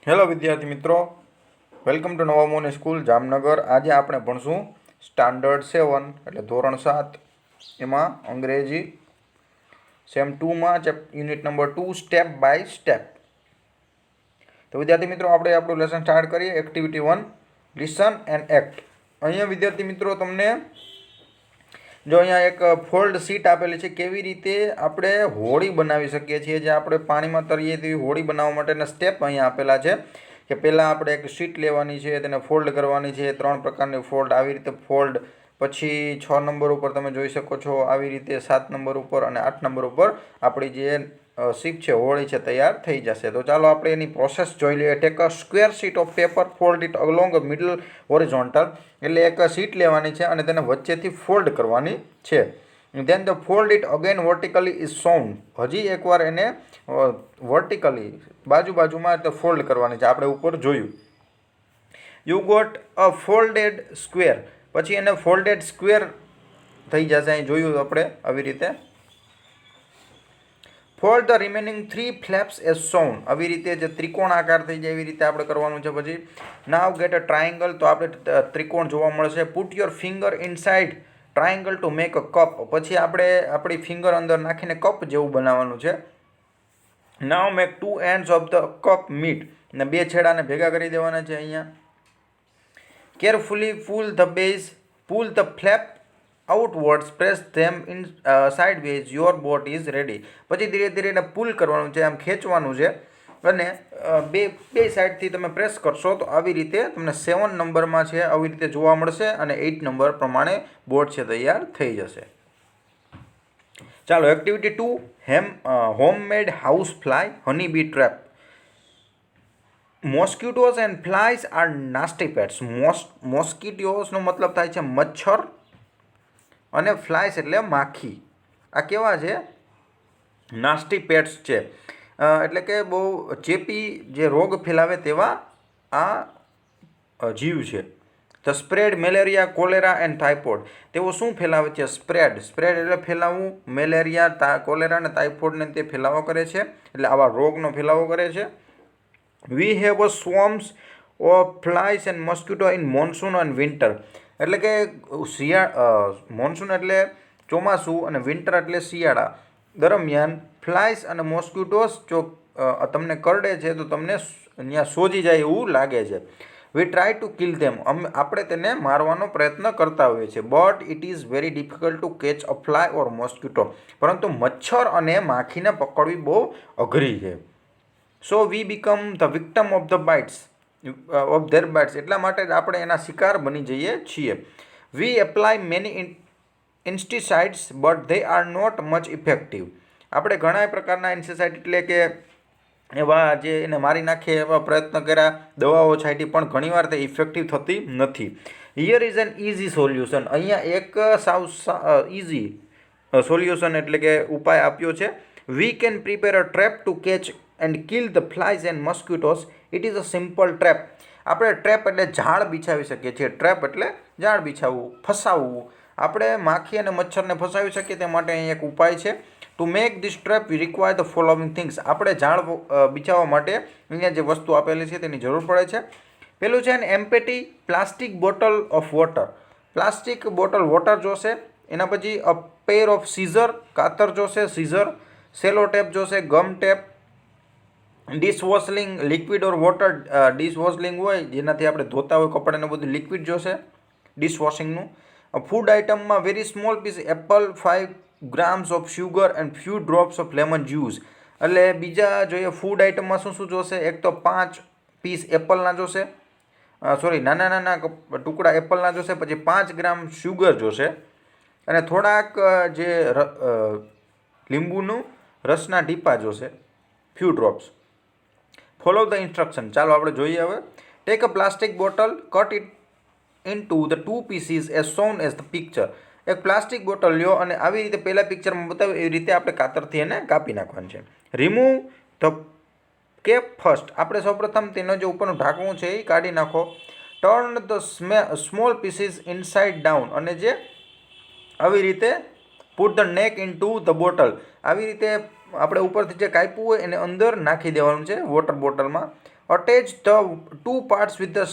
Hello વિદ્યાર્થી મિત્રો, welcome to નવા મોની સ્કૂલ જામનગર. આજે આપણે ભણશું સ્ટાન્ડર્ડ 7 એટલે ધોરણ 7 એમાં અંગ્રેજી સેમ 2માં unit number 2 step by step. તો વિદ્યાર્થી મિત્રો, આપણે આપણું લેસન સ્ટાર્ટ કરીએ. Activity 1 listen and act. અહીંયા વિદ્યાર્થી મિત્રો તમને જો અહીંયા એક ફોલ્ડ શીટ આપેલી છે, કેવી રીતે આપણે હોળી બનાવી શકીએ છીએ. જે આપણે પાણીમાં તરીએ તેવી હોળી બનાવવા માટેના સ્ટેપ અહીંયા આપેલા છે. કે પહેલાં આપણે એક શીટ લેવાની છે, તેને ફોલ્ડ કરવાની છે. 3 પ્રકારની ફોલ્ડ, આવી રીતે ફોલ્ડ. પછી 6 નંબર ઉપર તમે જોઈ શકો છો આવી રીતે, 7 નંબર ઉપર અને 8 નંબર ઉપર આપણી જે શીટ છે, હોળી છે, તૈયાર થઈ જશે. તો ચાલો આપણે એની પ્રોસેસ જોઈ લઈએ. Take a square sheet of paper, fold it along middle horizontal. એટલે એક શીટ લેવાની છે અને તેને વચ્ચેથી ફોલ્ડ કરવાની છે. Then the fold it again vertically is shown. હજી એકવાર એને વર્ટિકલી બાજુમાં ફોલ્ડ કરવાની છે. આપણે ઉપર જોયું. You got a folded square. પછી એને ફોલ્ડેડ સ્ક્વેર થઈ જશે. અહીં જોયું આપણે આવી રીતે. Fold the remaining 3 flaps as shown. આવી રીતે જે ત્રિકોણ આકાર થઈ જાય એવી રીતે આપણે કરવાનું છે. પછી નાવ ગેટ અ ટ્રાયંગલ. તો આપણે ત્રિકોણ જોવા મળશે. Put your finger inside triangle to make a cup. પછી આપણે આપણી ફિંગર અંદર નાખીને કપ જેવું બનાવવાનું છે. Now make 2 ends of the cup meet. અને 2 છેડાને ભેગા કરી દેવાના છે અહીંયા. Carefully pull the flap outwards, press them in sideways, your boat is ready. પછી ધીરે ધીરે એને પુલ કરવાનું છે, આમ ખેંચવાનું છે. અને બે સાઈડથી તમે પ્રેસ કરશો તો આવી રીતે તમને 7 નંબરમાં છે આવી રીતે જોવા મળશે. અને 8 નંબર પ્રમાણે બોટ છે તૈયાર થઈ જશે. ચાલો activity 2 homemade house fly honey bee trap. Mosquitoes and flies are nasty pets. મોસ્કિટોઝનો મતલબ થાય છે મચ્છર, અને ફ્લાઇસ એટલે માખી. આ કેવા છે? નાસ્ટી પેટ્સ છે. એટલે કે બહુ ચેપી, જે રોગ ફેલાવે તેવા આ જીવ છે. The spread malaria, cholera and typhoid. તેઓ શું ફેલાવે છે? સ્પ્રેડ એટલે ફેલાવવું. મેલેરિયા, કોલેરા અને ટાઇફોઇડને તે ફેલાવો કરે છે. એટલે આવા રોગનો ફેલાવો કરે છે. We have a swarms of flies and mosquito in monsoon and winter. એટલે કે મોન્સૂન એટલે ચોમાસું અને વિન્ટર એટલે શિયાળા દરમિયાન ફ્લાઇસ અને મોસ્કિટોસ જો તમને કરડે છે તો તમને અહીંયા સોજી જાય એવું લાગે છે. We try to kill them. આપણે તેને મારવાનો પ્રયત્ન કરતા હોઈએ છીએ. But it is very difficult to catch a fly or mosquito. પરંતુ મચ્છર અને માખીને પકડવી બહુ અઘરી છે. So we become the victim of the bites of their bites. એટલા માટે જ આપણે એના શિકાર બની જઈએ છીએ. We apply many insecticides but they are not much effective. આપણે ઘણા પ્રકારના ઇન્સ્ટિસાઇડ એટલે કે એવા જે એને મારી નાખે એવા પ્રયત્ન કર્યા, દવાઓ છાંટી, પણ ઘણીવાર તે ઇફેક્ટિવ થતી નથી. Here is an easy solution. અહીંયા એક સાવ ઇઝી સોલ્યુશન એટલે કે ઉપાય આપ્યો છે. We can prepare a trap to catch and kill the flies and mosquitoes. It is a simple trap. આપણે ટ્રેપ એટલે ઝાડ બિછાવી શકીએ છીએ. ટ્રેપ એટલે ઝાડ બિછાવવું, ફસાવવું. આપણે માખી અને મચ્છરને ફસાવી શકીએ તે માટે અહીં એક ઉપાય છે. To make this trap we require the following things. આપણે ઝાડ બિછાવવા માટે અહીંયા જે વસ્તુ આપેલી છે તેની જરૂર પડે છે. પેલું છે ને empty plastic bottle of water. Plastic bottle water જોશે. એના પછી અ પેર ઓફ સીઝર, કાતર જોશે, સીઝર. સેલો ટેપ જોશે, gum tape. Dishwashing liquid or water. Dishwashing હોય જેનાથી આપણે ધોતા હોય કપડાને બધું, લિક્વિડ જોશે ડિશવોશિંગનું. ફૂડ આઇટમમાં very small piece apple, 5 grams of sugar and few drops of lemon juice. એટલે બીજા જોઈએ ફૂડ આઇટમમાં શું શું જોશે? એક તો 5 પીસ એપલના જોશે, નાના ટુકડા એપલના જોશે. પછી 5 ગ્રામ શુગર જોશે. અને થોડાક જે લીંબુનું રસના ટીપા જોશે, few drops. Follow the instruction. ચાલો આપણે જોઈએ હવે. Take a plastic bottle, cut it into the 2 pieces as shown as the picture. એક પ્લાસ્ટિક બોટલ લ્યો અને આવી રીતે પહેલા પિક્ચરમાં બતાવ્યું એવી રીતે આપણે કાતરથી એને કાપી નાખવાનું છે. Remove the cap first. આપણે સૌપ્રથમ તેનો જે ઉપરનું ઢાંકણું છે એ કાઢી નાખો. Turn the small pieces inside down. અને જે આવી રીતે પુટ ધ નેક ઇન ટુ ધ બોટલ. આવી રીતે આપણે ઉપરથી જે કાપ્યું હોય એને અંદર નાખી દેવાનું છે વોટર બોટલમાં. Attach the 2 parts with the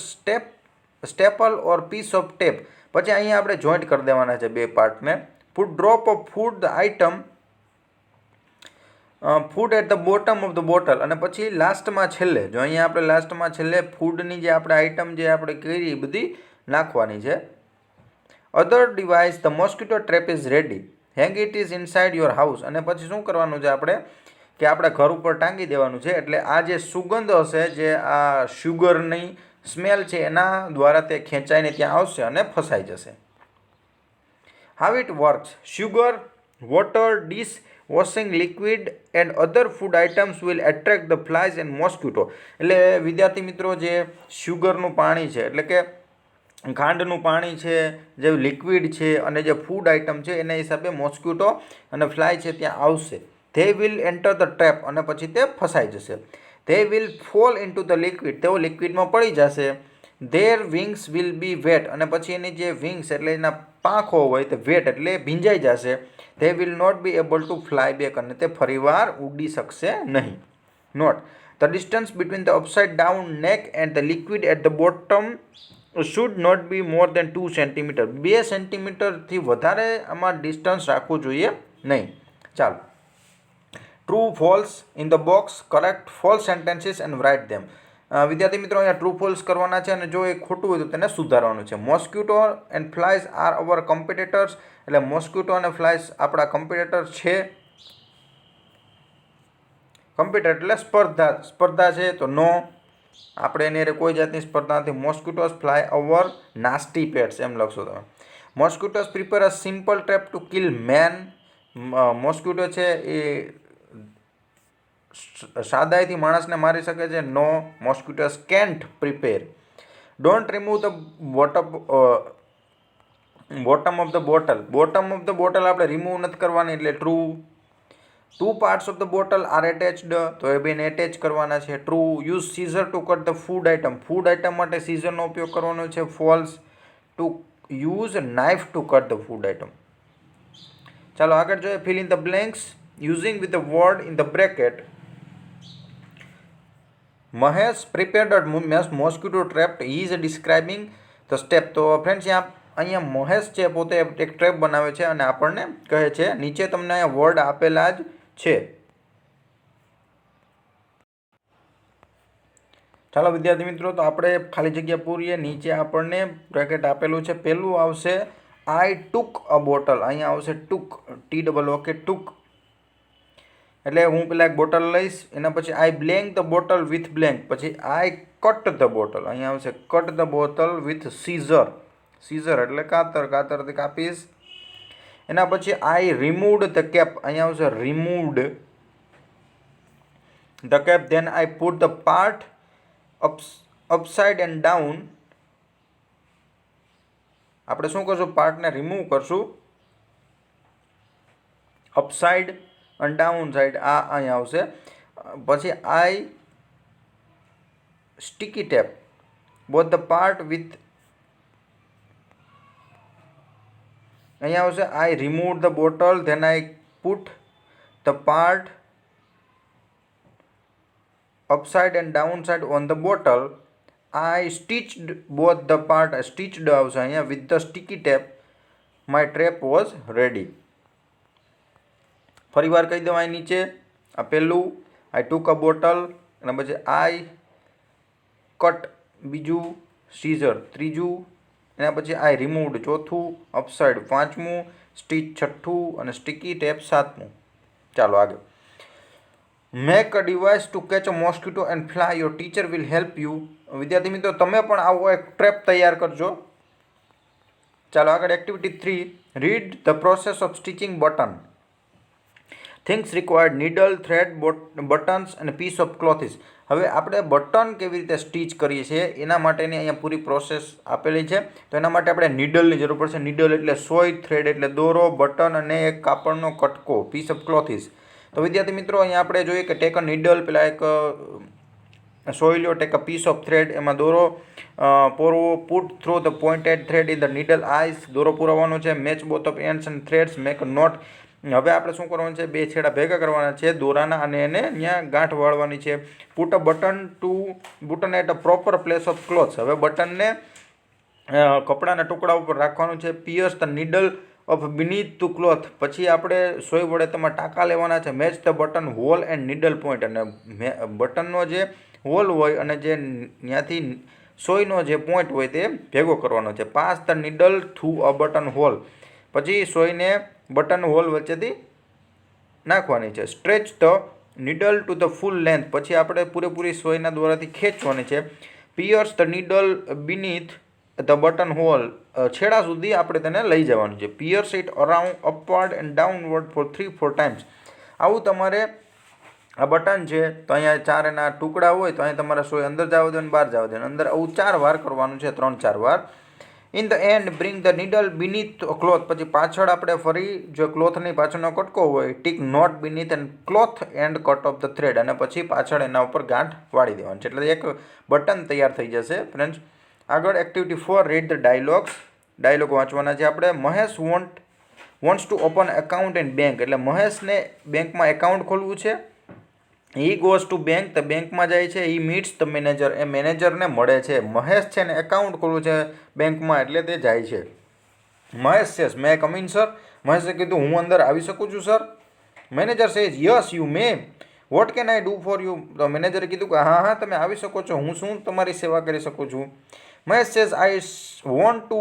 staple or piece of tape. પછી અહીંયા આપણે જોઈન્ટ કરી દેવાના છે 2 પાર્ટને. Put drop of food the item food at the bottom of the bottle. અને પછી લાસ્ટમાં છેલ્લે, જો અહીંયા આપણે લાસ્ટમાં છેલ્લે ફૂડની જે આપણે આઇટમ જે આપણે કરી એ બધી નાખવાની છે. Other device the mosquito trap is ready. Hang it is inside your house. અને પછી શું કરવાનું છે આપણે કે આપણા ઘર ઉપર ટાંગી દેવાનું છે. એટલે આ જે સુગંધ હશે, જે આ શુગરની સ્મેલ છે, એના દ્વારા તે ખેંચાઈને ત્યાં આવશે અને ફસાઈ જશે. How it works. Sugar, water, dish washing liquid and other food items will attract the flies and mosquito. એટલે વિદ્યાર્થી મિત્રો, જે શુગરનું પાણી છે, એટલે કે ખાંડનું પાણી છે, જે લિક્વિડ છે અને જે ફૂડ આઇટમ છે, એના હિસાબે મોસ્કિટો અને ફ્લાય છે ત્યાં આવશે. They will enter the trap. અને પછી તે ફસાઈ જશે. They will fall into the liquid. તેઓ લિક્વિડમાં પડી જશે. Their wings will be wet. અને પછી એની જે વિંગ્સ એટલે એના પાંખો હોય તે વેટ એટલે ભીંજાઈ જશે. They will not be able to fly back. અને તે ફરીવાર ઉડી શકશે નહીં. Note the distance between the upside down neck and the liquid at the bottom should not be more than 2 centimetre. 2 સેન્ટીમીટરથી વધારે આમાં ડિસ્ટન્સ રાખવું જોઈએ નહીં. ચાલો, true false in the box. Correct false sentences and write them. વિદ્યાર્થી મિત્રો, અહીંયા ટ્રુ ફોલ્સ કરવાના છે અને જો એ ખોટું હોય તો તેને સુધારવાનું છે. Mosquito and flies are our competitors. એટલે મોસ્કિટો અને ફ્લાઇઝ આપણા કોમ્પિટિટર છે. કોમ્પિટિટર એટલે સ્પર્ધા છે, તો નો, આપણે એની અરે કોઈ જાતની સ્પર્ધા નથી. Mosquitoes fly over nasty pets એમ લખશો તમે. Mosquitoes prepare a simple trap to kill man. Mosquito છે એ સાદાઈથી માણસને મારી શકે છે. No, mosquitoes can't prepare. Don't remove the bottom of the bottle. Bottom of the bottle આપણે રિમૂવ નથી કરવાની એટલે true. 2 parts of the bottle are attached. તો એ બેને એટેચ કરવાના છે. True. Use scissor to cut the food item. Food item માટે સીઝરનો ઉપયોગ કરવાનો છે. False. To use knife to cut the food item. ચાલો આગળ જોઈએ. Fill in the blanks using with the word in the bracket. Mahesh prepared mosquito trap. He is describing the step. તો friends, અહીંયા મહેશ છે પોતે એક ટ્રેપ બનાવે છે અને આપણને કહે છે, નીચે તમને અહીંયા વર્ડ આપેલા જ છે. ચાલો વિદ્યાર્થી મિત્રો, તો આપણે ખાલી જગ્યા પૂરીએ. નીચે આપણને બ્રેકેટ આપેલું છે. પહેલું આવશે આઈ ટુક અ બોટલ. અહીંયા આવશે ટુક, TOOK, ટુક. એટલે હું પેલા એક બોટલ લઈશ. એના પછી I blank the bottle with blank. પછી આઈ કટ ધ બોટલ. અહીંયા આવશે cut the bottle with scissor. Scissor એટલે કાતર, કાતરથી કાપીશ. એના પછી આઈ રિમૂવડ ધ કેપ. અહીંયા આવશે removed the cap. Then I put the part upside and down. આપણે શું કરશું? પાર્ટને રિમૂવ કરશું. અપસાઇડ અને ડાઉન સાઇડ આ અહીંયા આવશે. પછી I sticky tape both the part with. અહીંયા આવશે I remove the bottle. Then I put the part upside and down side on the bottle. I stitched both the part. Stitched આવશે અહીંયા with the sticky tape. My trap was ready. ફરી વાર કહી દઉં. અહીં નીચે આ પહેલું આઈ ટુક અ બોટલ. અને પછી આઈ કટ બીજું, સીઝર ત્રીજું. એના પછી આઈ રિમૂવડ ચોથું, અપસાઇડ પાંચમું, સ્ટીચ છઠ્ઠું અને સ્ટીકી ટેપ સાતમું. ચાલો આગળ. Make a device to catch a mosquito and fly. Your teacher will help you. વિદ્યાર્થી મિત્રો, તમે પણ આવો એક ટ્રેપ તૈયાર કરજો. ચાલો આગળ. Activity 3. Read the process of stitching button. Things required needle, thread, buttons અને પીસ ઓફ ક્લોથિસ. હવે આપણે બટન કેવી રીતે સ્ટીચ કરીએ છીએ એના માટેની અહીંયા પૂરી પ્રોસેસ આપેલી છે. તો એના માટે આપણે નીડલની જરૂર પડશે. નીડલ એટલે સોય, થ્રેડ એટલે દોરો, બટન અને એક કાપડનો કટકો, પીસ ઓફ ક્લોથિસ. તો વિદ્યાર્થી મિત્રો, અહીંયા આપણે જોઈએ કે ટેક અ નીડલ, પેલા એક સોય લો, take a piece of thread, એમાં દોરો પોરવો, put through the pointed thread in the needle eyes, દોરો પુરાવાનો છે. Match both of ends and threads, make a knot. હવે આપણે શું કરવાનું છે, બે છેડા ભેગા કરવાના છે દોરાના અને એને ત્યાં ગાંઠ વાળવાની છે. Put a button at a proper place of clothes. હવે બટનને કપડાના ટુકડા ઉપર રાખવાનું છે. Pierce the needle of beneath to cloth. પછી આપણે સોય વડે તેમાં ટાંકા લેવાના છે. Match the button hole and needle point. અને બટનનો જે હોલ હોય અને જે ત્યાંથી સોયનો જે પોઈન્ટ હોય તે ભેગો કરવાનો છે. Pass the needle through a button hole. પછી સોયને બટન હોલ વચ્ચેથી નાખવાની છે. Stretch the needle to the full length. પછી આપણે પૂરેપૂરી સોયના દ્વારાથી ખેંચવાની છે. Pierce the needle beneath the button hole. છેડા સુધી આપણે તેને લઈ જવાનું છે. Pierce it around upward and downward for 3-4 times. આવું તમારે આ બટન છે તો અહીંયા 4 એના ટુકડા હોય તો અહીંયા તમારે સોય અંદર જવા દો અને બહાર જવા દો. અંદર આવું 4 વાર કરવાનું છે, 3-4 વાર. In the end bring the needle beneath cloth. પછી પાછળ આપણે ફરી જો ક્લોથની પાછળનો કટકો હોય tick knot beneath and cloth and cut off the thread. અને પછી પાછળ એના ઉપર ગાંઠ વાળી દેવાની છે. એટલે એક બટન તૈયાર થઈ જશે ફ્રેન્ડ્સ. આગળ activity 4, read the dialogues. Dialogue વાંચવાના છે આપણે. Mahesh wants to open account in bank. એટલે મહેશને બેંકમાં એકાઉન્ટ ખોલવું છે. He goes to bank. તે બેંકમાં જાય છે. He meets the manager. એ મેનેજરને મળે છે. મહેશ છે ને એકાઉન્ટ ખોલવું છે બેંકમાં એટલે તે જાય છે. Mahesh says may come in sir. મહેશે કીધું હું અંદર આવી શકું છું sir. Manager says yes you may. What can I do for you. તો મેનેજરે કીધું કે હા તમે આવી શકો છો, હું શું તમારી સેવા કરી શકું છું. Mahesh says I want to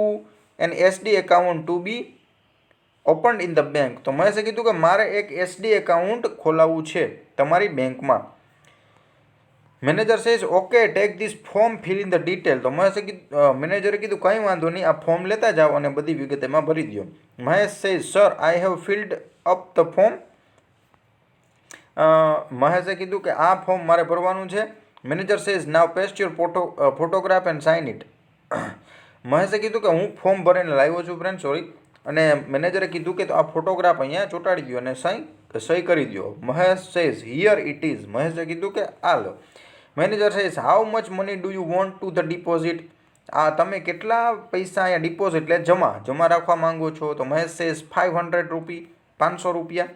an SD account to be open in the bank. તો મહેશે કીધું કે મારે એક SD એકાઉન્ટ ખોલાવવું છે તમારી બેંકમાં. Manager says okay take this form fill in the detail. તો મેનેજરે કીધું કંઈ વાંધો નહીં, આ ફોર્મ લેતા જાઓ અને બધી વિગત એમાં ભરી દો. Mahesh says sir I have filled up the form. મહેશે કીધું કે આ ફોર્મ મારે ભરવાનું છે. Manager says now paste your photograph and sign it. મહેશે કીધું કે હું ફોર્મ ભરીને લાવ્યો છું ફ્રેન્ડ, સોરી. અને મેનેજરે કીધું કે આ ફોટોગ્રાફ અહીંયા ચોંટાડી દો અને સહી કરી દો. Mahesh says here it is. મહેશે કીધું કે આ લો. Manager says how much money do you want to the deposit. આ તમે કેટલા પૈસા અહીંયા ડિપોઝિટ એટલે જમા રાખવા માંગો છો. તો મહેશ સેઝ 500 રૂપી. 500 રૂપિયા.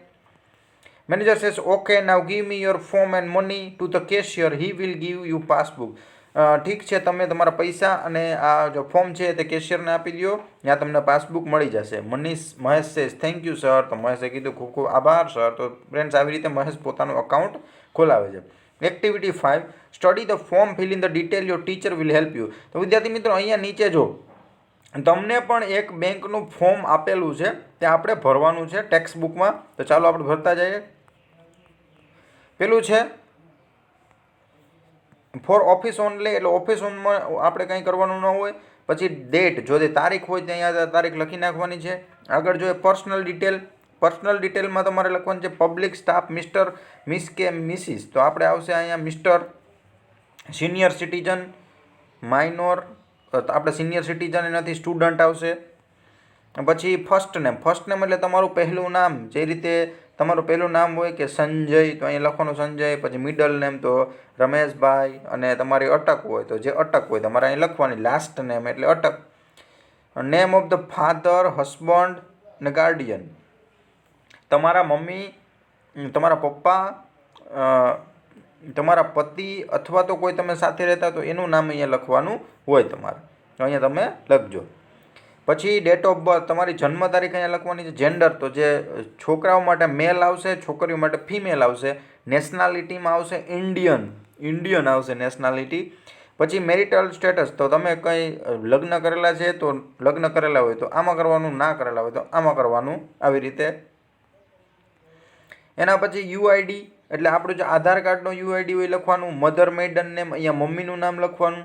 Manager says okay now give me your form and money to the cashier. He will give you passbook. ઠીક છે, તમે તમારા પૈસા અને આ જો ફોર્મ છે તે કેશિયરને આપી દો, ત્યાં તમને પાસબુક મળી જશે. Mahesh says thank you sir. તો મહેશે કીધું ખૂબ ખૂબ આભાર સર. તો ફ્રેન્ડ્સ આવી રીતે મહેશ પોતાનું અકાઉન્ટ ખોલાવે છે. Activity 5, study the form fill in the detail your teacher will help you. તો વિદ્યાર્થી મિત્રો અહીંયા નીચે જો તમને પણ એક બેંકનું ફોર્મ આપેલું છે તે આપણે ભરવાનું છે ટેક્સ્ટ બુકમાં. તો ચાલો આપણે ભરતા જઈએ. પેલું છે ફોર ઓફિસ ઓનલી. એટલે ઓફિસ ઓનમાં આપણે કંઈ કરવાનું ન હોય. પછી ડેટ, જો તે તારીખ હોય ત્યાં તારીખ લખી નાખવાની છે. આગળ જોઈએ પર્સનલ ડિટેલ. પર્સનલ ડિટેલમાં તમારે લખવાનું છે પબ્લિક સ્ટાફ મિસ્ટર, મિસ કે મિસિસ. તો આપણે આવશે અહીંયા મિસ્ટર. Senior citizen, minor. આપણે સિનિયર સિટીઝન નથી, સ્ટુડન્ટ આવશે. પછી ફર્સ્ટ નેમ. ફર્સ્ટ નેમ એટલે તમારું પહેલું નામ. જે રીતે તમારું પહેલું નામ હોય કે સંજય, તો અહીંયા લખવાનું સંજય. પછી મિડલ નેમ તો રમેશભાઈ. અને તમારી અટક હોય તો જે અટક હોય તમારે અહીં લખવાની. લાસ્ટ નેમ એટલે અટક. Name of the father, husband ને ગાર્ડિયન. તમારા મમ્મી, તમારા પપ્પા, તમારા પતિ અથવા તો કોઈ તમે સાથે રહેતા તો એનું નામ અહીંયા લખવાનું હોય તમારે. તો અહીંયા તમે લખજો. પછી ડેટ ઓફ બર્થ, તમારી જન્મ તારીખ અહીંયા લખવાની છે. જેન્ડર તો જે છોકરાઓ માટે મેલ આવશે, છોકરીઓ માટે ફિમેલ આવશે. નેશનાલિટીમાં આવશે ઇન્ડિયન આવશે નેશનાલિટી. પછી મેરિટલ સ્ટેટસ, તો તમે કંઈ લગ્ન કરેલા છે તો લગ્ન કરેલા હોય તો આમાં કરવાનું, ના કરેલા હોય તો આમાં કરવાનું. આવી રીતે. એના પછી UID એટલે આપણું જે આધાર કાર્ડનો UID હોય લખવાનું. મધર મેઇડન નેમ, અહીંયા મમ્મીનું નામ લખવાનું.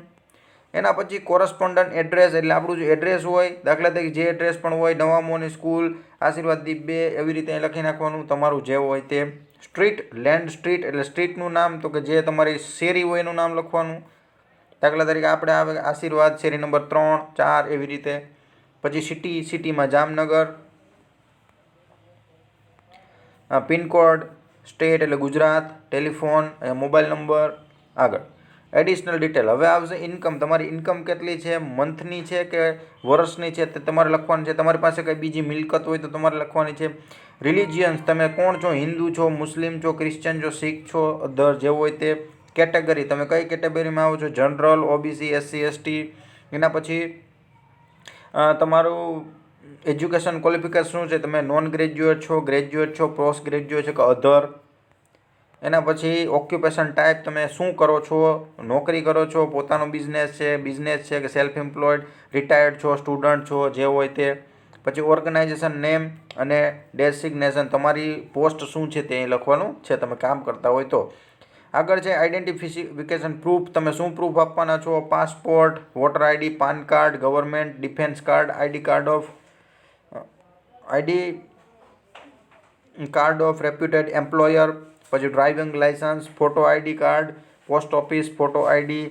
એના પછી કોરસ્પોન્ડન્ટ એડ્રેસ એટલે આપણું જે એડ્રેસ હોય, દાખલા તરીકે જે એડ્રેસ પણ હોય, નવામોની સ્કૂલ, આશીર્વાદ દીપ 2, એવી રીતે લખી નાખવાનું તમારું જે હોય તે. સ્ટ્રીટ, લેન્ડ સ્ટ્રીટ એટલે સ્ટ્રીટનું નામ, તો કે જે તમારી શેરી હોય એનું નામ લખવાનું. દાખલા તરીકે આપણે આવે આશીર્વાદ શેરી નંબર 3, 4 એવી રીતે. પછી સિટી, સિટીમાં જામનગર. પિનકોડ, સ્ટેટ એટલે ગુજરાત. Telephone, mobile number. આગળ એડિશનલ ડિટેલ હવે આવશે ઇન્કમ. તમારી ઇન્કમ કેટલી છે, મંથની છે કે વર્ષની છે તે તમારે લખવાની છે. તમારી પાસે કંઈ બીજી મિલકત હોય તો તમારે લખવાની છે. રિલિજિયન્સ, તમે કોણ છો, હિન્દુ છો, મુસ્લિમ છો, ક્રિશ્ચન છો, શીખ છો, અધર જે હોય તે. કેટેગરી, તમે કઈ કેટેગરીમાં આવો છો, જનરલ, ઓબીસી, એસસી, એસટી. એના પછી તમારું એજ્યુકેશન ક્વોલિફિકેશન શું છે, તમે નોન ગ્રેજ્યુએટ છો, ગ્રેજ્યુએટ છો, પોસ્ટ ગ્રેજ્યુએટ છો કે અધર. એના પછી ઓક્યુપેશન ટાઈપ, તમે શું કરો છો, નોકરી કરો છો, પોતાનો બિઝનેસ છે કે સેલ્ફ એમ્પ્લોયડ, રિટાયર્ડ છો, સ્ટુડન્ટ છો, જે હોય તે. પછી ઓર્ગેનાઇઝેશન નેમ અને ડેસિગ્નેશન, તમારી પોસ્ટ શું છે તે લખવાનું છે તમે કામ કરતા હોય તો. આગળ છે આઈડેન્ટિફિકેશન પ્રૂફ, તમે શું પ્રૂફ આપવાના છો, passport, voter ID, PAN card, government, defence card, ID card of reputed employer. પછી driving licence, photo ID card, post office photo ID,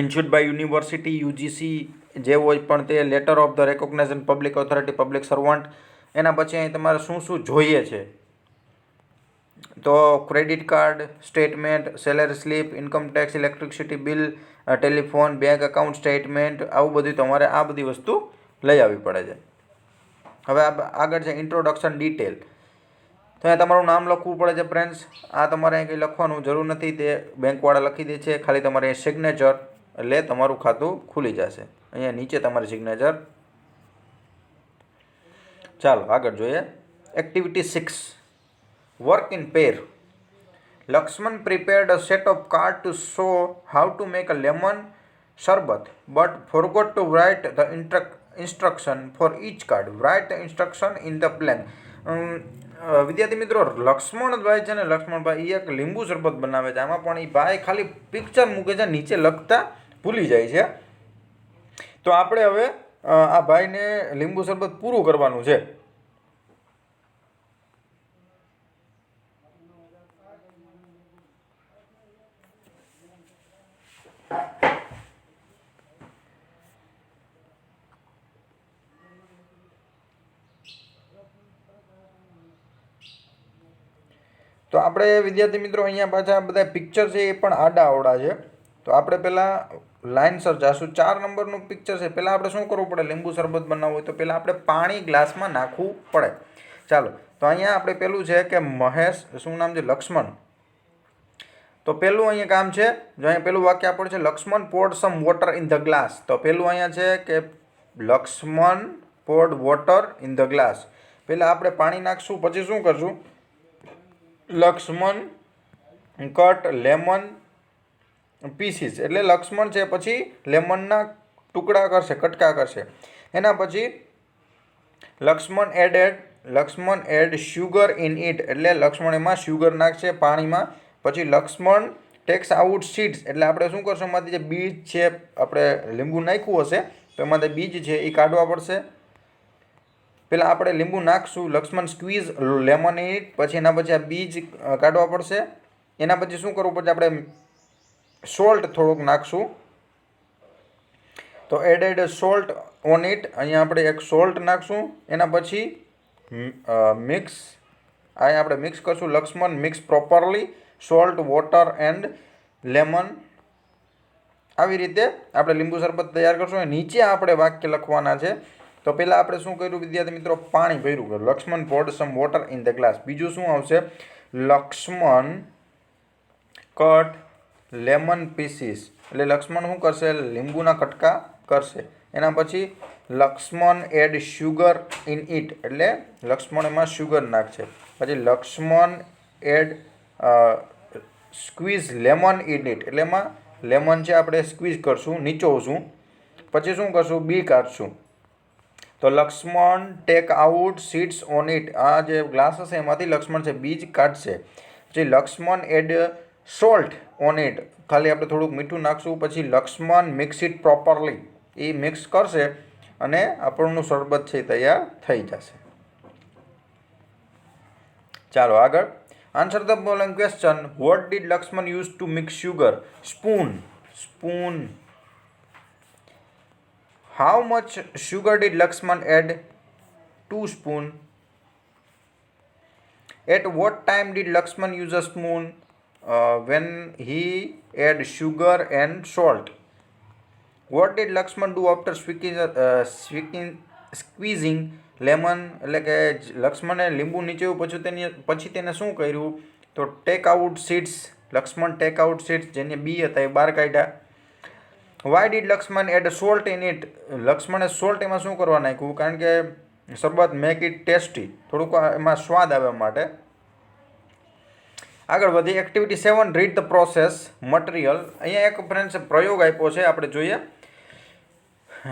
issued by university UGC જે હોય પણ તે, letter of the recognisation public authority public servant. એના પછી અહીં તમારે શું શું જોઈએ છે તો credit card statement, salary slip, income tax, electricity bill, telephone, bank account statement, આવું બધું તમારે આ બધી વસ્તુ લઈ આવવી પડે છે. હવે આગળ છે ઇન્ટ્રોડક્શન ડિટેલ. તો અહીંયા તમારું નામ લખવું પડે છે ફ્રેન્ડ્સ. આ તમારે અહીં કંઈ લખવાનું જરૂર નથી, તે બેંકવાળા લખી દે છે. ખાલી તમારે સિગ્નેચર એટલે તમારું ખાતું ખુલી જશે. અહીંયા નીચે તમારી સિગ્નેચર. ચાલો આગળ જોઈએ. Activity 6, work in pair. Lakshman prepared a set of cards to show how to make a lemon sherbet but forgot to write the instruction for each card. Write the instruction in the blank. વિદ્યાર્થી મિત્રો, લક્ષ્મણભાઈ છે ને, લક્ષ્મણભાઈ એક લીંબુ શરબત બનાવે છે. આમાં પણ એ ભાઈ ખાલી પિક્ચર મૂકે છે, નીચે લખતા ભૂલી જાય છે. તો આપણે હવે આ ભાઈને લીંબુ શરબત પૂરું કરવાનું છે. તો આપણે વિદ્યાર્થી મિત્રો અહીંયા પાછા બધા પિક્ચર છે એ પણ આડા અવડા છે. તો આપણે પહેલાં લાઇનસર જાશું. 4 નંબરનું પિક્ચર છે. પહેલાં આપણે શું કરવું પડે, લીંબુ શરબત બનાવવું હોય તો પહેલાં આપણે પાણી ગ્લાસમાં નાખવું પડે. ચાલો, તો અહીંયા આપણે પેલું છે કે મહેશ, શું નામ છે, લક્ષ્મણ. તો પહેલું અહીંયા કામ છે, જો અહીંયા પહેલું વાક્ય આપણું છે Lakshman poured some water in the glass. તો પહેલું અહીંયા છે કે Lakshman poured water in the glass. પહેલાં આપણે પાણી નાખશું, પછી શું કરશું, લક્ષ્મણ કટ લેમન પીસીસ, એટલે લક્ષ્મણ છે પછી લેમનના ટુકડા કરશે, કટકા કરશે. એના પછી Lakshman add sugar in it, એટલે લક્ષ્મણ એમાં શુગર નાખશે પાણીમાં. પછી લક્ષ્મણ ટેક્સ આઉટ સીડ્સ, એટલે આપણે શું કરશું, એમાંથી જે બીજ છે, આપણે લીંબુ નાખ્યું હશે તો એમાંથી બીજ છે એ કાઢવા પડશે. પહેલાં આપણે લીંબુ નાખશું, Lakshman squeeze lemon in it, પછી એના પછી આ બીજ કાઢવા પડશે. એના પછી શું કરવું પડશે, આપણે સોલ્ટ થોડુંક નાખશું. તો એડેડ સોલ્ટ ઓન ઇટ, અહીંયા આપણે એક સોલ્ટ નાખશું. એના પછી અહીંયા આપણે મિક્સ કરશું. Lakshman mix properly salt, water and lemon. આવી રીતે આપણે લીંબુ શરબત તૈયાર કરશું. નીચે આપણે વાક્ય લખવાના છે. તો પહેલાં આપણે શું કર્યું વિદ્યાર્થી મિત્રો, પાણી ભર્યું. Lakshman poured some water in the glass. બીજું શું આવશે, લક્ષ્મણ કટ લેમન પીસીસ, એટલે લક્ષ્મણ શું કરશે, લીંબુના કટકા કરશે. એના પછી Lakshman add sugar in it, એટલે લક્ષ્મણ એમાં શુગર નાખશે. પછી Lakshman add squeeze lemon in it, એટલે એમાં લેમન છે આપણે સ્ક્વીઝ કરશું, નીચોવશું. પછી શું કરશું, બી કાઢશું. તો Lakshman take out seeds on it, આ જે ગ્લાસ હશે એમાંથી લક્ષ્મણ છે બીજ કાઢશે. પછી Lakshman add salt on it, ખાલી આપણે થોડુંક મીઠું નાખશું. પછી લક્ષ્મણ મિક્સ ઇટ પ્રોપરલી, એ મિક્સ કરશે અને આપણનું શરબત છે તૈયાર થઈ જશે. ચાલો આગળ. Answer the following question. What did Lakshman use to mix sugar? Spoon. How much sugar did Lakshman add? 2 spoon. At what time did Lakshman use a spoon? when he add sugar and salt. What did Lakshman do after squeezing lemon? એટલે કે લક્ષ્મણે લીંબુ નીચોવ્યું પછી તેને શું કર્યું? તો take out seeds. Laxman take out seeds જેને બી હતા એ બહાર કાઢ્યા. Why did Laxman add salt in it? લક્ષ્મણે સોલ્ટ એમાં શું કરવા નાખ્યું? કારણ કે શરૂઆત મેક ઇટ ટેસ્ટી, થોડુંક એમાં સ્વાદ આવે માટે. આગળ વધી activity 7, read the process material. અહીંયા એક ફ્રેન્ડ્સ પ્રયોગ આપ્યો છે, આપણે જોઈએ.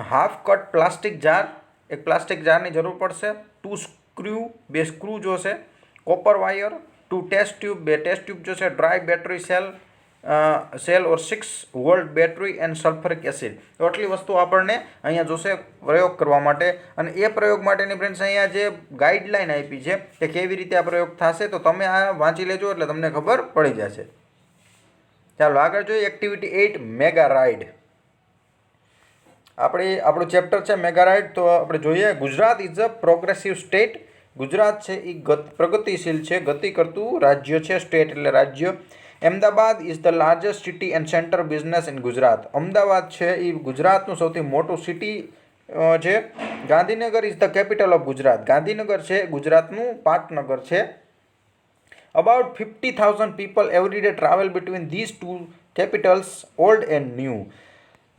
હાફ કટ પ્લાસ્ટિક જાર, એક પ્લાસ્ટિક જારની જરૂર પડશે. 2 સ્ક્રૂ, 2 સ્ક્રૂ જોશે. Copper wire, 2 test tube, 2 test tube જોશે. Dry battery cell or 6 volt battery and sulphuric acid. તો આટલી વસ્તુ આપણને અહીંયા જોશે પ્રયોગ કરવા માટે. અને એ પ્રયોગ માટેની ફ્રેન્ડ્સ અહીંયા જે ગાઈડલાઈન આપી છે કે કેવી રીતે આ પ્રયોગ થશે, તો તમે આ વાંચી લેજો એટલે તમને ખબર પડી જશે. ચાલો આગળ જોઈએ એક્ટિવિટી 8, મેગા રાઇડ. આપણું ચેપ્ટર છે મેગા રાઇડ. તો આપણે જોઈએ Gujarat is a progressive state. Gujarat છે એ પ્રગતિશીલ છે, ગતિ કરતું રાજ્ય છે. સ્ટેટ એટલે રાજ્ય. Ahmedabad is the largest city and centre business in Gujarat. Ahmedabad છે એ ગુજરાતનું સૌથી મોટું સિટી છે. Gandhinagar is the capital of Gujarat. Gandhinagar છે ગુજરાતનું પાટનગર છે. About 50,000 people every day travel between these two capitals, old and new.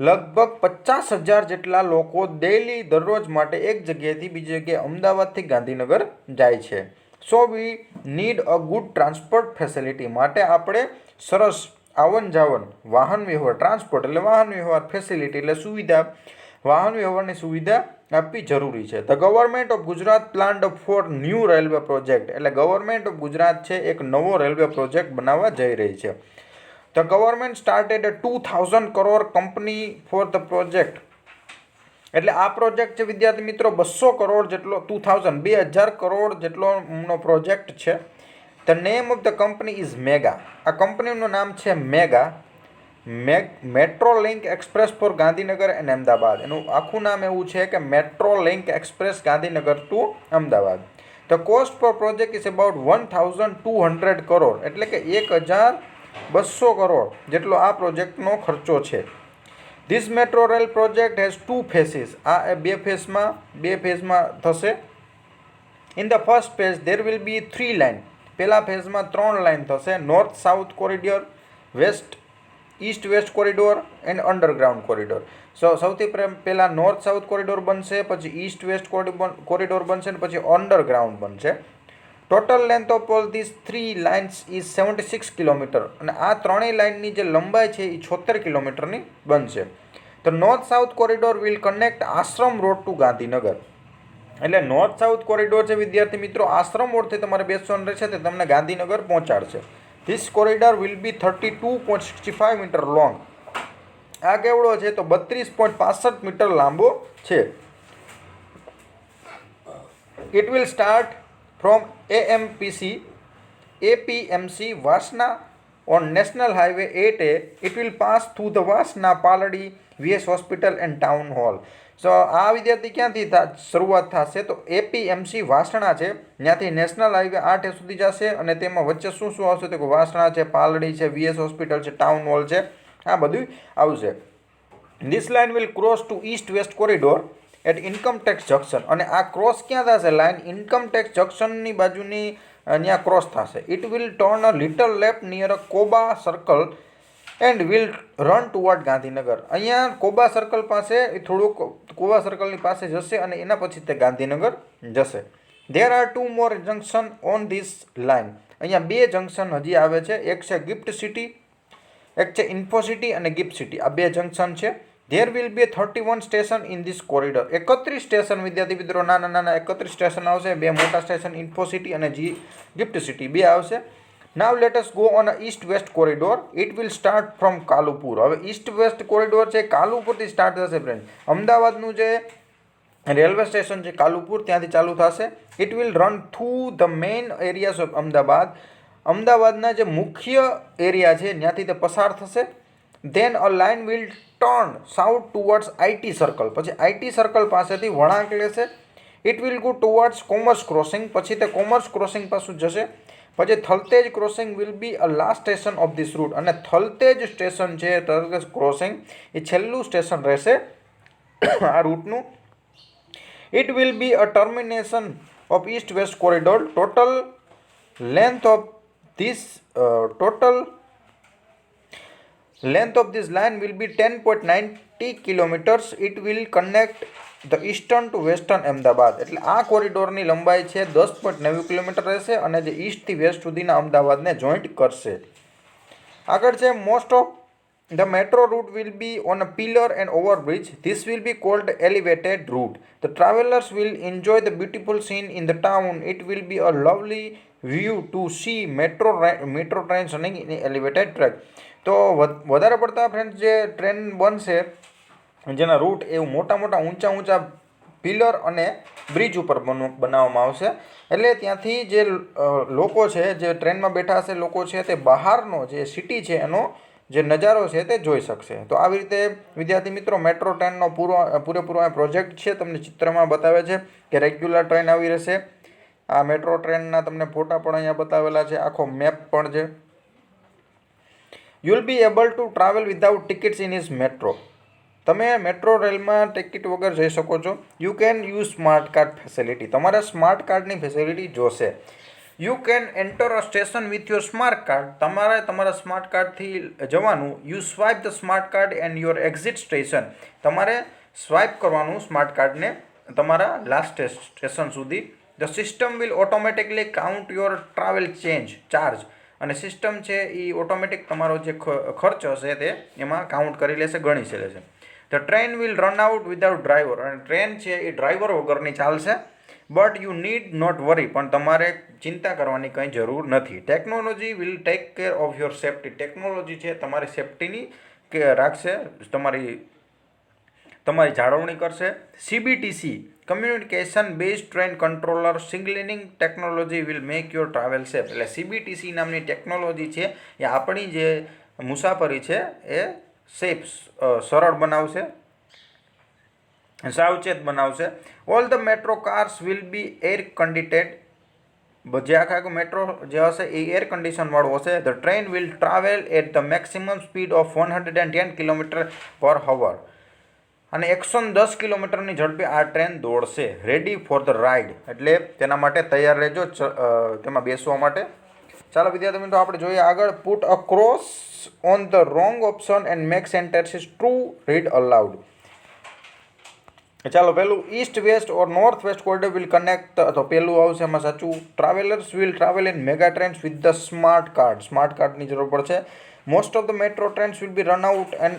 લગભગ 50,000 જેટલા લોકો ડેઇલી દરરોજ માટે એક જગ્યાએથી બીજી જગ્યાએ અમદાવાદથી ગાંધીનગર જાય છે. So we need a good transport facility. માટે આપણે સરસ આવન જાવન, વાહન વ્યવહાર, ટ્રાન્સપોર્ટ એટલે વાહન વ્યવહાર, ફેસિલિટી એટલે સુવિધા, વાહન વ્યવહારની સુવિધા આપવી જરૂરી છે. The government of Gujarat planned for new railway project. એટલે ગવર્મેન્ટ ઓફ ગુજરાત છે એક નવો રેલવે પ્રોજેક્ટ બનાવવા જઈ રહી છે. The government started a 2,000 crore company for the project. એટલે આ પ્રોજેક્ટ છે વિદ્યાર્થી મિત્રો 200 કરોડ જેટલો, 2,000 કરોડ જેટલોનો પ્રોજેક્ટ છે. The name of the company is Mega. આ કંપનીનું નામ છે Mega. Metro link express for Gandhinagar and Ahmedabad. એનું આખું નામ એવું છે કે metro link express Gandhinagar to Ahmedabad. The cost for project is about 1,200 crore. એટલે કે 1,200 કરોડ જેટલો આ પ્રોજેક્ટનો ખર્ચો છે. This metro rail project has 2 phases. આ બે ફેઝમાં થશે. In the first phase there will be 3 line. પહેલા ફેઝમાં 3 લાઇન થશે. North south corridor, East west corridor and underground corridor. સૌથી પહેલાં નોર્થ સાઉથ કોરિડોર બનશે, પછી ઈસ્ટ વેસ્ટ કોરિડોર બનશે અને પછી અંડરગ્રાઉન્ડ બનશે. Total length of all this 3 lines is 76 kilometre. અને આ ત્રણેય લાઇનની જે લંબાઈ છે એ 76 કિલોમીટરની બનશે. તો north south corridor will connect Ashram road to Gandhinagar. એટલે નોર્થ સાઉથ કોરિડોર છે વિદ્યાર્થી મિત્રો આશ્રમ રોડથી તમારે બેસવાનું રહેશે તે તમને ગાંધીનગર પહોંચાડશે. This corridor will be 32.65 metre long. આ કેવડો છે તો 32.65 મીટર લાંબો છે. It will start from APMC Vasna on National Highway 8A. It will pass through the Vasna, Paladi, VS Hospital and Town Hall. સો આ વિદ્યાર્થી ક્યાંથી શરૂઆત થશે તો APMC વાસણા છે ત્યાંથી નેશનલ હાઈવે 8A સુધી જશે અને તેમાં વચ્ચે શું શું આવશે તો વાસણા છે, પાલડી છે, VS હોસ્પિટલ છે, ટાઉન હોલ છે, આ બધું આવશે. This line will cross to east west corridor at income tax junction. અને આ ક્રોસ ક્યાં થશે? લાઇન ઇન્કમ ટેક્સ જંક્શનની બાજુની ત્યાં ક્રોસ થશે. It will turn a little left near a Koba circle and will run toward Gandhinagar. અહીંયા કોબા સર્કલ પાસે થોડુંક કોબા સર્કલની પાસે જશે અને એના પછી તે ગાંધીનગર જશે. There are 2 more junction on this line. અહીંયા 2 જંક્શન હજી આવે છે. એક છે ગિફ્ટ સિટી, એક છે ઇન્ફોસિટી અને ગિફ્ટ સિટી. આ 2 જંક્શન છે. There will be 31 station in this corridor. 31 station વિદ્યાર્થી મિત્રો, નાના 31 સ્ટેશન આવશે. 2 મોટા સ્ટેશન ઇન્ફોસિટી અને ગિફ્ટ સિટી 2 આવશે. નાવ let us go on a East west corridor. It will start from Kalupur. હવે ઈસ્ટ વેસ્ટ કોરિડોર છે કાલુપુરથી સ્ટાર્ટ થશે ફ્રેન્ડ. અમદાવાદનું જે રેલવે સ્ટેશન છે કાલુપુર ત્યાંથી ચાલુ થશે. It will run through the main areas of Ahmedabad. અમદાવાદના જે મુખ્ય એરિયા છે ત્યાંથી તે પસાર થશે. Then a line will turn south towards IT circle. પછી IT સર્કલ પાસેથી વળાંક લેશે. It will go towards commerce crossing. પછી તે કોમર્સ ક્રોસિંગ પાછું જશે. પછી Thaltej crossing will be a last station of this route, અને થલતેજ સ્ટેશન છે થલતેજ ક્રોસિંગ એ છેલ્લું સ્ટેશન રહેશે આ રૂટનું. It will be a termination of east west corridor. Length of this total length of this line will be 10.90 kilometers. It will connect the eastern to western Ahmedabad. એટલે આ કોરિડોરની લંબાઈ છે 10.90 કિલોમીટર રહેશે અને જે ઈસ્ટથી વેસ્ટ સુધીના અમદાવાદને જોઈન્ટ કરશે. આગળ છે most of the metro route will be on a pillar and overbridge. This will be called elevated route. The travelers will enjoy the beautiful scene in the town. It will be a lovely view to see metro trains running in elevated track. તો વધારે પડતા friends જે train બનશે જેના route એવું મોટા મોટા ઊંચા પિલર અને બ્રિજ ઉપર બનાવવામાં આવશે. એટલે ત્યાંથી જે લોકો છે જે ટ્રેનમાં બેઠા હશે લોકો છે તે બહારનો જે સિટી છે એનો જે નજારો છે તે જોઈ શકશે. તો આવી રીતે વિદ્યાર્થી મિત્રો મેટ્રો ટ્રેનનો પૂરેપૂરો આ પ્રોજેક્ટ છે તમને ચિત્રમાં બતાવે છે કે રેગ્યુલર ટ્રેન આવી રહેશે. આ મેટ્રો ટ્રેનના તમને ફોટા પણ અહીંયા બતાવેલા છે, આખો મેપ પણ છે. You will be able to travel without tickets in is metro. તમે મેટ્રો રેલમાં ટિકિટ વગર જઈ શકો છો. You can use smart card facility. તમારે સ્માર્ટ કાર્ડની ફેસિલિટી જોશે. You can enter a station with your smart card. તમારે તમારા સ્માર્ટ કાર્ડથી જવાનું. You swipe the smart card and your exit station. તમારે સ્વાઇપ કરવાનું સ્માર્ટ કાર્ડને તમારા લાસ્ટ સ્ટેશન સુધી. The system will automatically count your travel charge. અને સિસ્ટમ છે એ ઓટોમેટિક તમારો જે ખર્ચ હશે તે એમાં કાઉન્ટ કરી લેશે, ગણી લેશે. The train will run out without driver. અને ટ્રેન છે એ ડ્રાઈવર વગરની ચાલશે. બટ યુ નીડ નોટ વરી. પણ તમારે ચિંતા કરવાની કંઈ જરૂર નથી. Technology will take care of your safety. Technology છે તમારી સેફ્ટીની કે રાખશે, તમારી જાળવણી કરશે. CBTC communication base train controller signalling technology will make your travel safe. એટલે CBTC નામની ટેકનોલોજી છે એ આપણી જે મુસાફરી છે એ સેફ સરળ બનાવશે, સાવચેત બનાવશે. All the metro cars will be air conditioned. જે આખા મેટ્રો જે હશે એ એર કન્ડિશન વાળું હશે. The train will travel at the maximum speed of 110 km/h. અને 110 કિલોમીટરની ઝડપે આ ટ્રેન દોડશે. Ready for the ride. એટલે તેના માટે તૈયાર રહેજો તેમાં બેસવા માટે. ચાલો વિદ્યાર્થી મિત્રો આપણે જોઈએ આગળ. Put a cross on the wrong option and make sentences true. Read aloud. ચાલો પહેલું east west or north west corridor will connect. તો પહેલું આવશે એમાં સાચું. Travellers will travel in mega trains with the smart card. Smart કાર્ડની જરૂર પડશે. Most of the metro trains will be run out and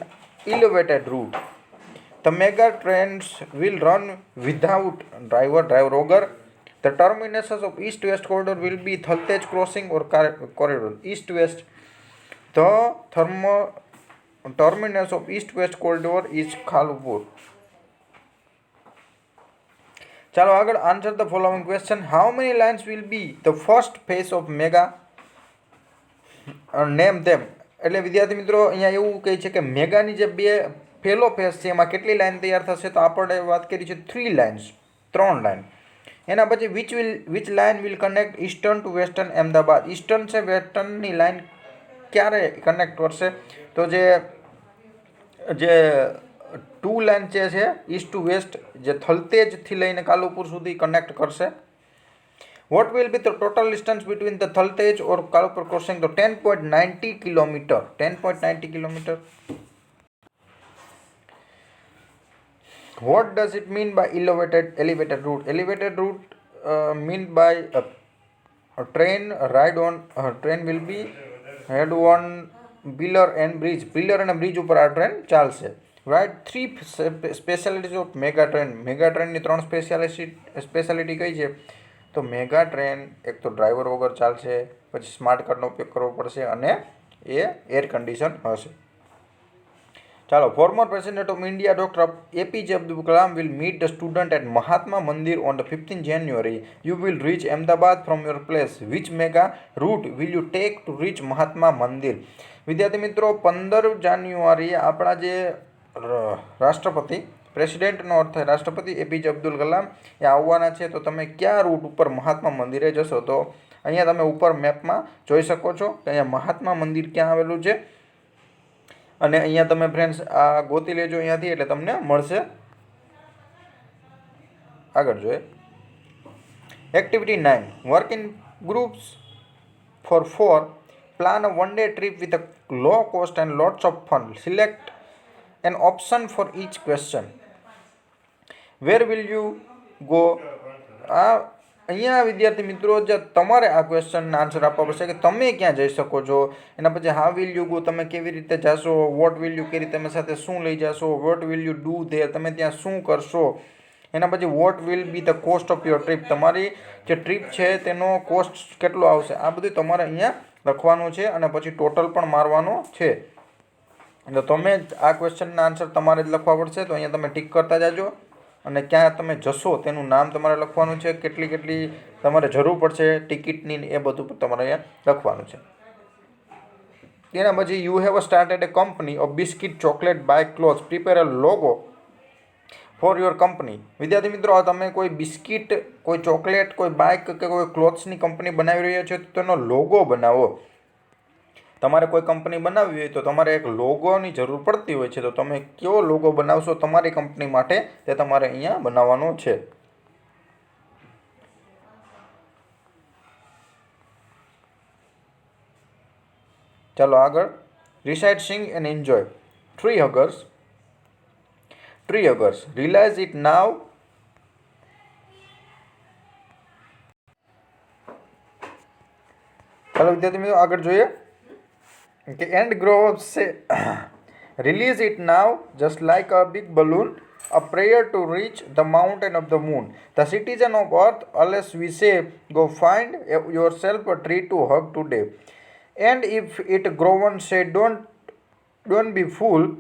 elevated route. The mega trains will run without driver વગર. The terminations of east-west corridor will be Thaltej crossing or corridor. East-west. The terminus of east-west corridor is Khalupur. ચાલો આગળ. Answer the following question. How many lines will be the first phase of mega? Name them. એટલે વિદ્યાર્થી મિત્રો અહીંયા એવું કહે છે કે મેગાની જે પહેલો ફેઝ છે એમાં કેટલી લાઈન તૈયાર થશે? તો આપણે વાત કરી છે 3 લાઇન્સ, 3 લાઇન. એના પછી which line will connect eastern to western Ahmedabad. Eastern છે વેસ્ટર્નની લાઇન ક્યારે કનેક્ટ કરશે? તો જે 2 લાઇન છે ઈસ્ટ ટુ વેસ્ટ જે થલતેજથી લઈને કાલુપુર સુધી કનેક્ટ કરશે. What will be the total distance between the Thaltej or Kalupur crossing? તો 10.90 kilometre. 10.90 kilometre. What does it mean by elevated route? Elevated route mean by a train ride on train will be head on pillar and bridge. Pillar and bridge ઉપર આ train ચાલશે. Right? 3 specialities of mega train. Mega ટ્રેનની 3 speciality કઈ છે? તો mega train એક તો driver વગર ચાલશે, પછી સ્માર્ટ કાર્ડનો ઉપયોગ કરવો પડશે અને એ એર કન્ડિશન હશે. ચાલો. Former president of India doctor APJ Abdul Kalam will meet the student at Mahatma Mandir on the 15th January. You will reach Ahmedabad from your place. Which mega route will you take to reach Mahatma Mandir? વિદ્યાર્થી મિત્રો 15 જાન્યુઆરીએ આપણા જે રાષ્ટ્રપતિ પ્રેસિડેન્ટનો અર્થ થાય રાષ્ટ્રપતિ APJ Abdul Kalam એ આવવાના છે. તો તમે કયા રૂટ ઉપર મહાત્મા મંદિરે જશો? તો અહીંયા તમે ઉપર મેપમાં જોઈ શકો છો કે અહીંયા મહાત્મા મંદિર ક્યાં આવેલું છે અને અહીંયા તમે ફ્રેન્ડ્સ આ ગોતી લેજો અહીંયાથી એટલે તમને મળશે. આગળ જોઈએ activity 9 work in groups for 4 plan a one day trip with a low cost and lots of fun. Select an option for each question. Where will you go? અહીંયા વિદ્યાર્થી મિત્રો જે તમારે આ ક્વેશ્ચનના આન્સર આપવા પડશે કે તમે ક્યાં જઈ શકો છો. એના પછી હાઉ વિલ યુ ગો, તમે કેવી રીતે જાશો. વોટ વિલ યુ કેરી, તમે સાથે શું લઈ જશો. What will you do there, તમે ત્યાં શું કરશો. એના પછી what will be the cost of your trip, તમારી જે ટ્રીપ છે તેનો કોસ્ટ કેટલો આવશે. આ બધું તમારે અહીંયા લખવાનું છે અને પછી ટોટલ પણ મારવાનો છે. એટલે તમે આ ક્વેશ્ચનના આન્સર તમારે જ લખવા પડશે. તો અહીંયા તમે ટીક કરતા જાજો અને ક્યાં તમે જશો તેનું નામ તમારે લખવાનું છે. કેટલી તમારે જરૂર પડશે ટિકિટની એ બધું તમારે અહીંયા લખવાનું છે. તેના પછી you have started A company of biscuit, chocolate, bike, clothes. Prepare a logo for your company. વિદ્યાર્થી મિત્રો, તમે કોઈ બિસ્કિટ, કોઈ ચોકલેટ, કોઈ બાઇક કે કોઈ ક્લોથ્સની કંપની બનાવી રહ્યા છો તો તેનો લોગો બનાવો. તમારે કોઈ કંપની બનાવવી હોય તો તમારે એક લોગોની જરૂર પડતી હોય છે. તો તમે કેવો લોગો બનાવશો તમારી કંપની માટે તે તમારે અહીંયા બનાવવાનો છે. ચાલો આગળ. Recite, sing and enjoy. Tree huggers. Realize it now. ચાલો વિદ્યાર્થી મિત્રો આગળ જોઈએ કે એન્ડ ગ્રો અપ સે release it now just like a big balloon, a prayer to reach the mountain of the moon. The citizen of earth, unless we say, go find yourself a tree to hug today. And if it grow one, say, don't be fool,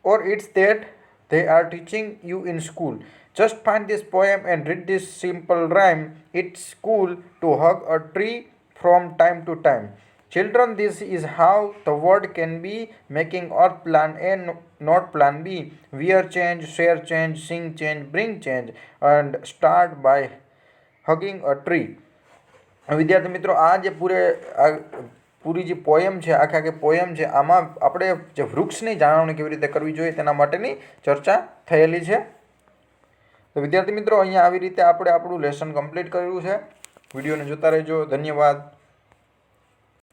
or it's that they are teaching you in school. Just find this poem and read this simple rhyme. It's cool to hug a tree from time to time. Children, this is how the world can be, making earth plan A, not plan B. Wear change, share change, sing change, bring change, and start by hugging a tree. વિદ્યાર્થી મિત્રો, આ જે પૂરી જે poem છે, આખી poem છે, આમાં આપણે જે વૃક્ષની જાળવણી કેવી રીતે કરવી જોઈએ તેના માટેની ચર્ચા થયેલી છે. તો વિદ્યાર્થી મિત્રો, અહીંયા આવી રીતે આપણે આપણું લેસન કમ્પ્લીટ કર્યું છે. વિડીયોને જોતા રહેજો. ધન્યવાદ.